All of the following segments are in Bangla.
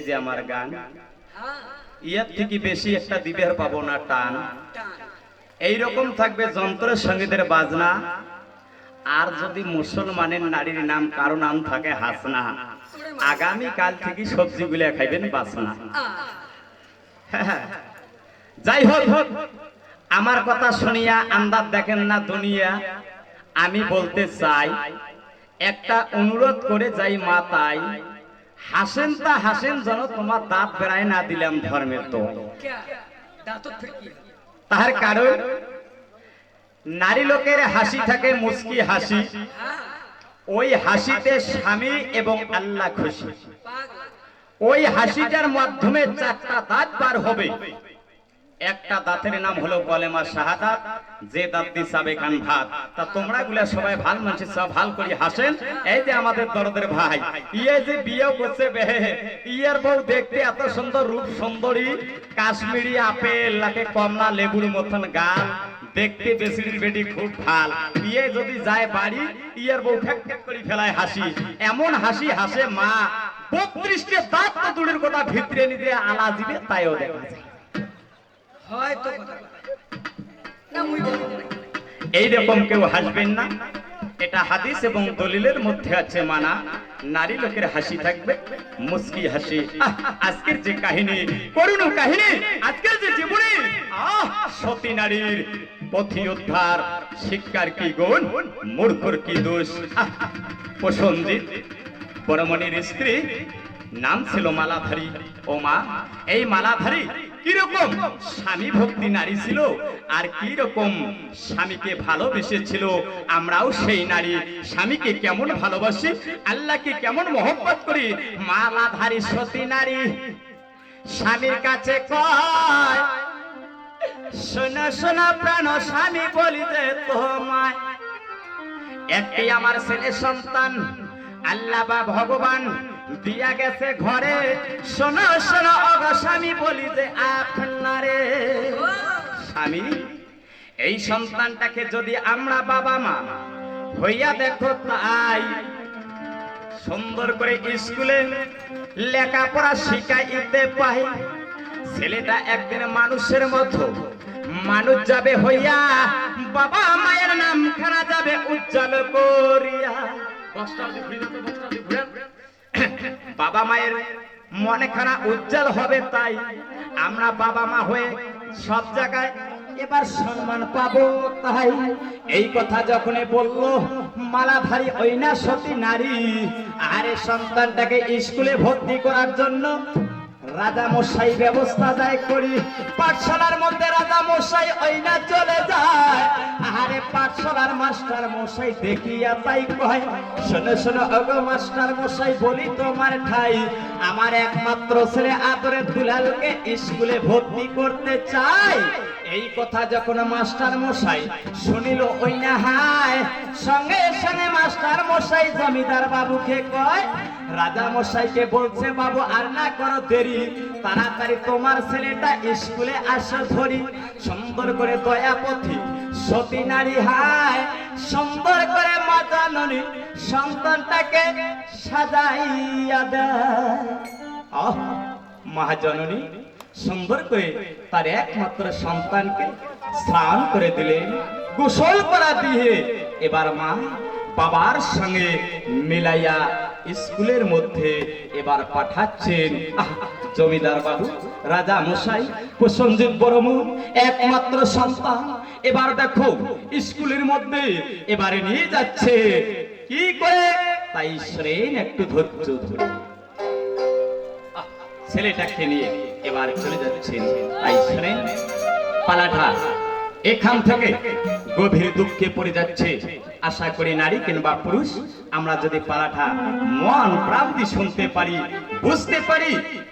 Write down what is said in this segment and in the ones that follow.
যে আমার গান, ইয়ার থেকে বেশি একটা দিবের পাবো না টান। এইরকম থাকবে যন্ত্রের সঙ্গীতের বাজনা। আর যদি মুসলমানের নারীর নাম কারো নাম থাকে হাসনা, আগামী কাল থেকে সবজিগুলো খাইবেন বাসনা। যাই হোক, আমার কথা শুনিয়া আন্দাজ দেখেন না দুনিয়া। আমি বলতে চাই, একটা অনুরোধ করে যাই মাতাই, হাসেন তা হাসেন যেন তোমার দাঁত বেড়ায় না দিলাম ধর্মের। তো তার কারণ নারী লোকের হাসি থাকে মুস্কি হাসি, ওই হাসিতে স্বামী এবং আল্লাহ খুশি। ওই হাসিটার মাধ্যমে চারটা দাঁত বার হবে। একটা দাঁতের নাম হলো কলেমা শাহাদাত, যে দাঁত দি সাবে খান ভাত। তা তোমরা গুলা সবাই ভাল মানুষ, সব ভাল করে হাসেন। এই যে আমাদের দরদের ভাই, ইয়ে যে বিয়ে করছে, ইয়ের বউ দেখতে এত সুন্দর, রূপ সুন্দরী, কাশ্মীরি আপেল লাগে কমলা লেবুর মতন গাল, দেখতে বেসির বেটি খুব ভাল। ইয়ে যদি যায় বাড়ি, ইয়ের বউ ফ্যাক ফ্যাক করে ফেলায় হাসি। এমন হাসি হাসে মা 32টে দাঁত তো দূরের কথা, ভিতরে নিতে আলা দিবে তাইও দেখা যায়। এইরকম কেউ হাসবেন না, এটা হাদিস এবং দলিলের মধ্যে আছে মানা। নারী লোকের হাসি থাকবে মুস্কি হাসি। আজকের যে কাহিনী, করুণ কাহিনী, আজকের যে জীবনী, সতী নারীর পথি উদ্ধার, শিক্ষার কি গুণ, মূর্খর কি দোষ। প্রসঞ্জিৎ পরমণির স্ত্রী, নাম ছিল মালাধারী। ও মা, এই মালাধারী কিরকম স্বামী ভক্তি নারী ছিল, আর কি রকম স্বামীকে ভালোবেসেছিল। আমরাও সেই নারী, স্বামীকে কেমন ভালোবাসি, আল্লাহকে কেমন মহব্বত করি। মালাধারী সতী নারী স্বামীর কাছে কয়, শোনা শোনা প্রাণ স্বামী বলিতে তোমায়, একটি আমার ছেলে সন্তান আল্লাহ বা ভগবান দিয়া গেছে ঘরে। শোনো শোনো অগ স্বামী বলি যে আপনারে। স্বামী, এই সন্তানটাকে যদি আমরা বাবা মা হইয়া দেখো, তাই সুন্দর করে স্কুলে লেখাপড়া শিখাইতে পাই। ছেলেটা একদিন মানুষের মতো মানুষ যাবে হইয়া, বাবা মায়ের নাম খানা যাবে উজ্জ্বল করিয়া। বাবা মায়ের মনে খানা উজ্জ্বল হবে, তাই আমরা বাবা মা হয়ে সব জায়গায় এবার সম্মান পাবো। তাই এই কথা যখন বললো মালাধারী ওই না সতী নারী, আরে সন্তানটাকে স্কুলে ভর্তি করার জন্য রাজা মশাই ব্যবস্থা যায় করি। পাঠশালার মধ্যে রাজা মশাই ওই না চলে যায়, আরে পাঠশালার মাস্টার মশাই দেখিয়া তাই কয়, শোনো শোনো ওগো মাস্টার মশাই বলি তোমার ঠাই, আমার একমাত্র ছেলে আদরে দুলালকে স্কুলে ভর্তি করতে চাই। এই কথা যখন মাস্টার মশাই শুনিল ওই না হায়, সঙ্গে সঙ্গে মাস্টার মশাই জমিদার বাবুকে কয়, রাজা মশাইকে বলছে, বাবু আর না করো দেরি, তাড়াতাড়ি তোমার ছেলেটা স্কুলে আসা ধরি। সুন্দর করে দয়াপথী সতী নারী হায়, সুন্দর করে মা জননী সন্তানটাকে সাজাইয়া দেয়। মহাজননী সুন্দর করে তার একমাত্র সন্তানকে স্নান করে দিলেন, গোসল করা দিয়ে এবার মা বাবার সঙ্গে মিলাইয়া স্কুলের মধ্যে এবার পাঠাচ্ছেন। জমিদার বাবু, রাজা মশাই, প্রসঞ্জিৎ বর্মন একমাত্র সন্তান, এবার দেখো স্কুলের মধ্যে এবারে নিয়ে যাচ্ছে। কি করে? তাই শ্রেণ একটু ধৈর্য ধরে ছেলেটাকে নিয়ে এবার চলে যাচ্ছেন। তাই শ্রেণ পালাটা এখান থেকে গভীর দুঃখে পড়ে যাচ্ছে। আশা করি নারী কিংবা পুরুষ আমরা যদি পালাটা মন প্রাণ দিয়ে শুনতে পারি, বুঝতে পারি,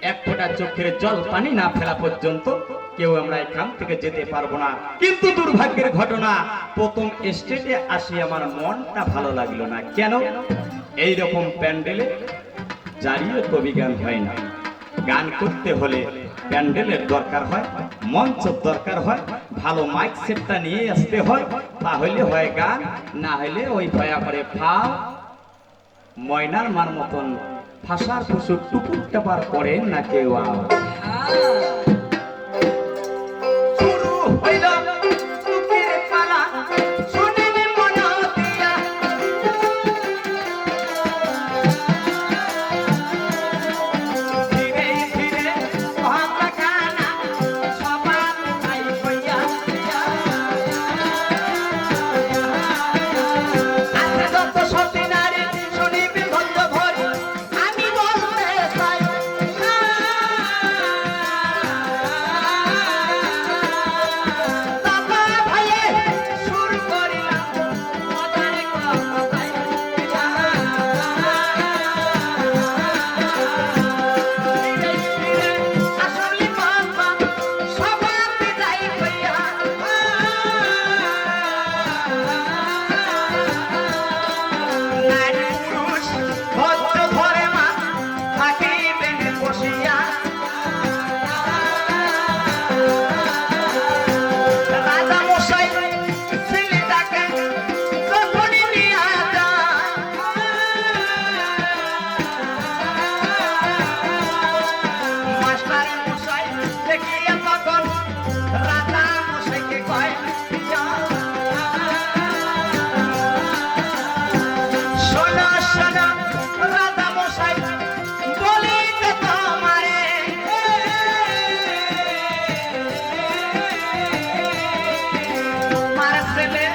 এক ফোঁটা চোখের জল পানি না ফেলা পর্যন্ত কেউ আমরা এখান থেকে যেতে পারবো না। কিন্তু দুর্ভাগ্যের ঘটনা, প্রথম স্টেজে আসি আমার মনটা ভালো লাগলো না। কেন? এই রকম প্যান্ডেলে জারিয়ে কবি গান হয় না। গান করতে হলে প্যান্ডেলের দরকার হয়, মঞ্চ দরকার হয়, ভালো মাইক সেটটা নিয়ে আসতে হয়, তাহলে হয় গান, না হলে ওই ভয়া করে ফাও ময়নার মার মতন ফাঁসার ফুসুক টুপুর টাপার করেন না কেউ শুরু হইল দুঃখের পালা শোনেন মন দিয়া ধীরে ধীরে ভাবলা কানা সবার তাই হইয়া আচ্ছা যত সতী নারী শুনিবি ভঞ্জ ভরি আমি বলতে চাই বাবা ভাইয়ে শুরু করিলাম মজার কথাই আসলে বাবা সবার তাই হইয়া নারী পুরুষ ভদ্র ঘরে মা থাকিবেন বসিয়া রাজা মশাই ছেলেটাকে যখনই নিয়া যায় মাস্টার মশাই দেখিয়া তখন রাজা মশাইকে কয় শোনো শোনো রাজা মশাই বলি তো তোমারে তোমার ছেলে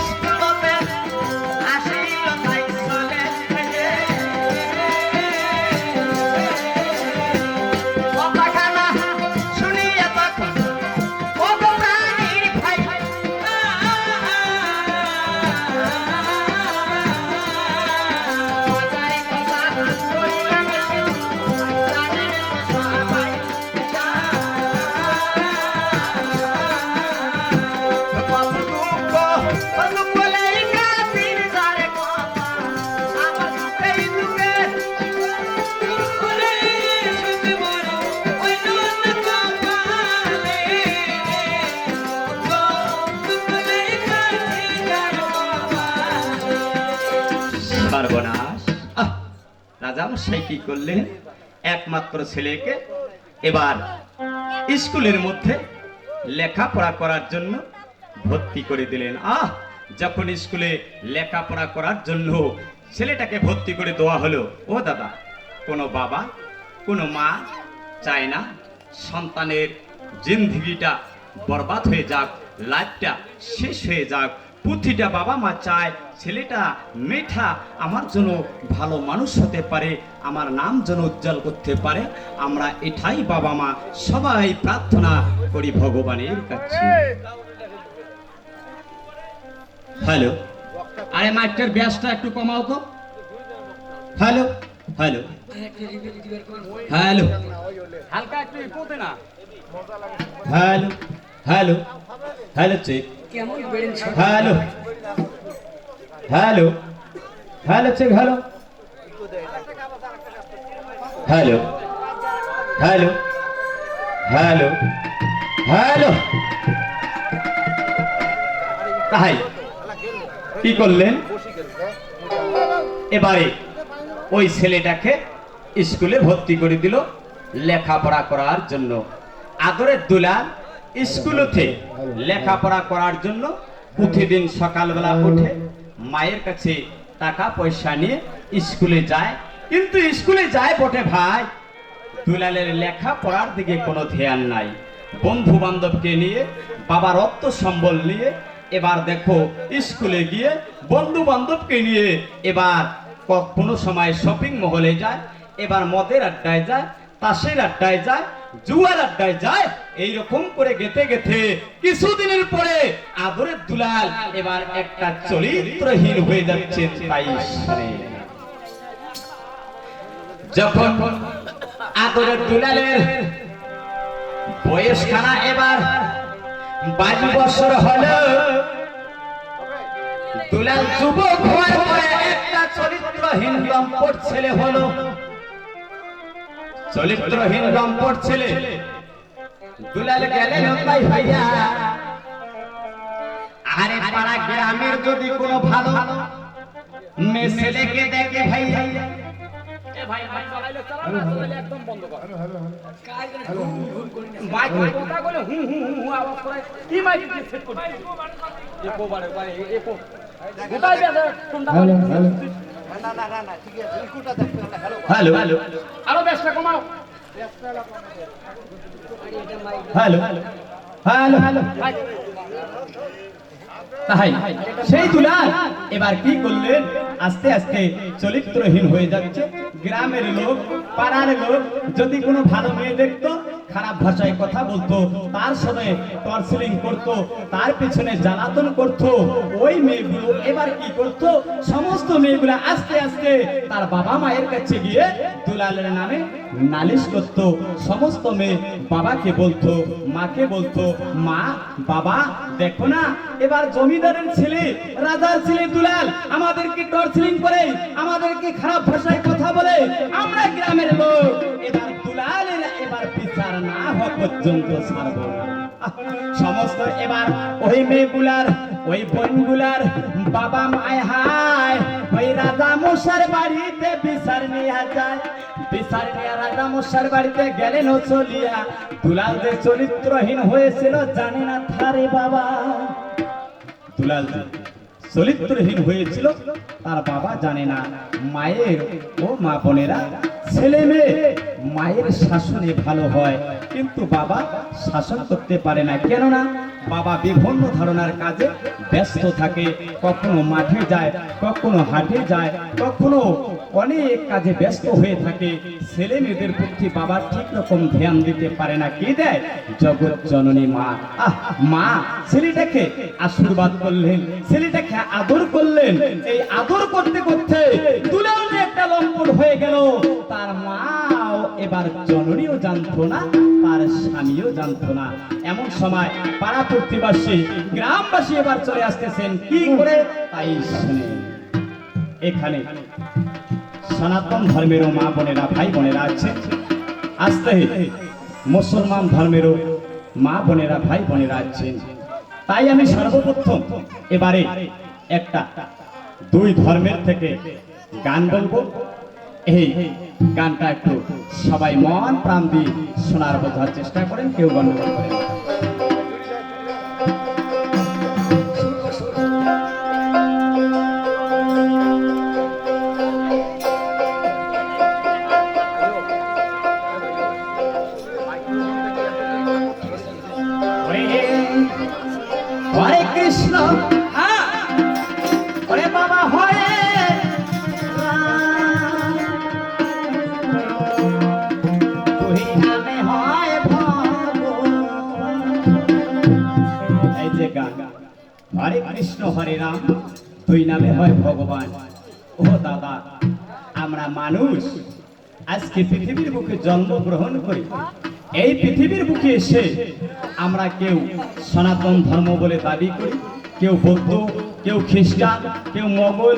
স্কুলতে আসিল তাই চলে কথাখানা শুনিয়া তখন ও গো প্রাণীর ভাই মজারে কথা কইলাম প্রাণীর সবাই বাবু বাবু বলে কাতির যারে কথা আমার এই যুগে বলে শুতে বড় ওই নন কপালে গো বলে কাতির যারে সর্বনাশ রাজা মশাই কি করলেন একমাত্র ছেলেকে এবার স্কুলের মধ্যে লেখাপড়া করার জন্য ভর্তি করে দিলেন যখন স্কুলে লেখাপড়া করার জন্য ছেলেটাকে ভর্তি করে দেওয়া হলো ও দাদা কোনো বাবা কোনো মা চায় না সন্তানের জিন্দেগিটা বরবাদ হয়ে যাক লাইফটা শেষ হয়ে যাক প্রতিটা বাবা মা চায় ছেলেটা মেধা আমার জন্য ভালো মানুষ হতে পারে আমার নাম যেন উজ্জ্বল করতে পারে আমরা এটাই বাবা মা সবাই প্রার্থনা করি ভগবানের কাছে হ্যালো আরে মাইকটার ব্যাসটা একটু কমাও তো হ্যালো হ্যালো হ্যালো হালকা একটু ইকোতে না হ্যালো হ্যালো হ্যালো চেক কেমন বেড়েন hello hello hello check hello hello hello hello hello তাই কি করলেন এবারে ওই ছেলেটাকে স্কুলে ভর্তি করে দিল লেখাপড়া করার জন্য আদরের দুলাল স্কুলেতে লেখাপড়া করার জন্য প্রতিদিন সকালবেলা উঠে মায়ের কাছে টাকা পয়সা নিয়ে স্কুলে যায় কিন্তু স্কুলে যায় বটে ভাই দুলালের লেখাপড়ার দিকে কোনো ধ্যান নাই বন্ধু বান্ধবকে নিয়ে বাবার অর্থ সম্বল নিয়ে এবার দেখো স্কুলে গিয়ে বন্ধু বান্ধবকে নিয়ে এবার কোনো সময় শপিং মহলে যায় এবার মদের আড্ডায় যায় তাসের আড্ডায় যায় জুয়ার আড্ডায় যায় এইরকম করে গেতে গেতে কিছুদিনের পরে আদরের দুলাল এবার একটা চরিত্রহীন হয়ে যাচ্ছে তাই যখন আদরের দুলালের বয়স খানা এবার 22 বছর হলো দুলাল যুবক হওয়ার পরে একটা চরিত্রহীন লম্পট ছেলে হলো চরিত্রহীন লম্পট ছেলে দুলাল গেলেন ভাই ভাইয়া আরে পাড়া গ্রামের যদি কোনো ভালো মেয়ে ছেলেকে দেখে ভাই এ ভাই ভাই চালাইলে চালা না চালাইলে একদম বন্ধ কর কাজ মাইক কথা বলে হু হু হু আওয়াজ করে কি মাইক দিয়ে সেট করবি একো বারে বারে একো গোটাই বেজে কোনটা বলে না না না না ঠিক আছে ইকুটা দেখতে হ্যালো হ্যালো আরো বেশটা কমাও হ্যালো হ্যালো হ্যালো তাই সেই দুলাল এবার কি করলেন আস্তে আস্তে চরিত্রহীন হয়ে যাচ্ছে গ্রামের লোক পাড়ার লোক যদি কোনো ভালো মেয়ে দেখতো খারাপ ভাষায় কথা বলতো তার সাথে টর্চারিং করতো তার পিছনে জ্বালাতন করতো ওই মেয়েগুলো এবার কি করতো সমস্ত মেয়েগুলো আস্তে আস্তে তার বাবা মায়ের কাছে গিয়ে দুলালের নামে নালিশ করতো সমস্ত মেয়ে বাবাকে বলতো মাকে বলতো মা বাবা দেখো না এবার জমিদারের ছেলে রাজার ছেলে দুলাল আমাদেরকে টর্চারিং করে আমাদেরকে খারাপ ভাষায় কথা বলে আমরা গ্রামের লোক এবার দুলালের এবার বিচার না হওয়া পর্যন্ত ছাড়বো না সমস্ত এবার ওই মেয়েগুলার ওই বোনগুলার বাবা মায় হায় ওই রাজা মশার বাড়িতে বিচার নিয়ে যায় বিচার নিয়ে রাজা মশার বাড়িতে গেলেন ও চলিয়া দুলাল যে চরিত্রহীন হয়েছিল জানে না থারে বাবা দুলাল চরিত্রহীন হয়েছিল তার বাবা জানে না মায়ের ও মা বোনেরা ছেলে মেয়ে মায়ের শাসনে ভালো হয় কিন্তু বাবা শাসন করতে পারে না কেননা বাবা বিভিন্ন ধরনের কাজে ব্যস্ত থাকে কখনো মাঠে যায় কখনো হাটে যায় কখনো অনেক কাজে ব্যস্ত হয়ে থাকে ছেলে মেয়েদের প্রতি বাবা ঠিক রকম ধ্যান দিতে পারে না কি দেয় জগৎ জননী মা মা ছেলেটাকে আশীর্বাদ করলেন ছেলেটাকে আদর করলেন এই আদর করতে করতে দুলাল একটা লম্পট হয়ে গেল তার মাও এবার জননীও জানতো না তার স্বামীও জানতো না এমন সময় পাড়া প্রতিবাসী গ্রামবাসী এবার চলে আসতেছেন কি করে তাই শুনে এখানে সনাতন ধর্মেরও মা বোনেরা ভাই বোনেরা আছে আসতে মুসলমান ধর্মেরও মা বোনেরা ভাই বোনেরা আছেন তাই আমি সর্বপ্রথম এবারে একটা দুই ধর্মের থেকে গান বলবো এই গানটা একটু সবাই মন প্রাণ দিয়ে শোনার বোঝার চেষ্টা করেন কেউ গন্ডগোল করেন হরে কৃষ্ণ হরে বাবা হরে তুই নামে হয় এই যে গান হরে কৃষ্ণ হরে রাম তুই নামে হয় ভগবান ও দাদা আমরা মানুষ আজকে পৃথিবীর বুকে জন্মগ্রহণ করি এই পৃথিবীর বুকে এসে আমরা কেউ সনাতন ধর্ম বলে দাবি করি কেউ বৌদ্ধ কেউ খ্রিস্টান কেউ মোগল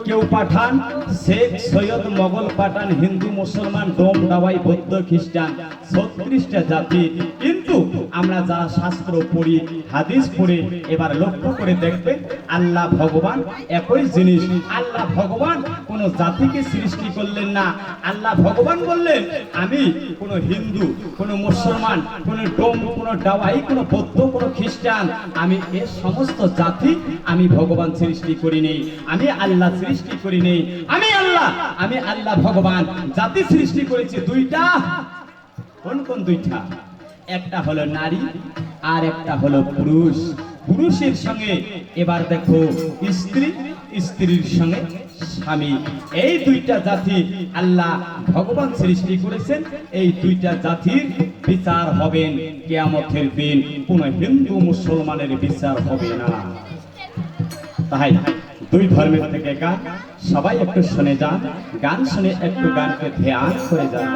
কেউ পাঠান শেখ সৈয়দ মোগল পাঠান হিন্দু মুসলমান ডোম দাওয়াই বৌদ্ধ খ্রিস্টান 36টা জাতি কিন্তু আমরা যারা শাস্ত্র পড়ি হাদিস পড়ে এবার লক্ষ্য করে দেখবেন আল্লাহ ভগবান একই জিনিস আল্লাহ ভগবান কোনো জাতিকে সৃষ্টি করলেন না আল্লাহ ভগবান বললেন আমি কোনো হিন্দু কোনো মুসলমান কোনো ডোম কোনো দাওয়াই কোনো বৌদ্ধ কোনো খ্রিস্টান আমি এ সমস্ত জাতি আমি ভগবান সৃষ্টি করি নেই আমি আল্লাহ সৃষ্টি করি নেই আমি আল্লাহ ভগবান জাতি সৃষ্টি করেছি দুইটা কোন কোন দুইটা একটা হলো নারী আর একটা হলো পুরুষ পুরুষের সঙ্গে এবার দেখো স্ত্রী স্ত্রীর সঙ্গে স্বামী এই দুইটা জাতি আল্লাহ ভগবান সৃষ্টি করেছেন এই দুইটা জাতির বিচার হবেন কিয়ামতের দিন কোন হিন্দু মুসলমানের বিচার হবে না তাই দুই ধর্মের থেকে গান সবাই একটু শুনে যান গান শুনে একটু গানকে ধ্যান করে যান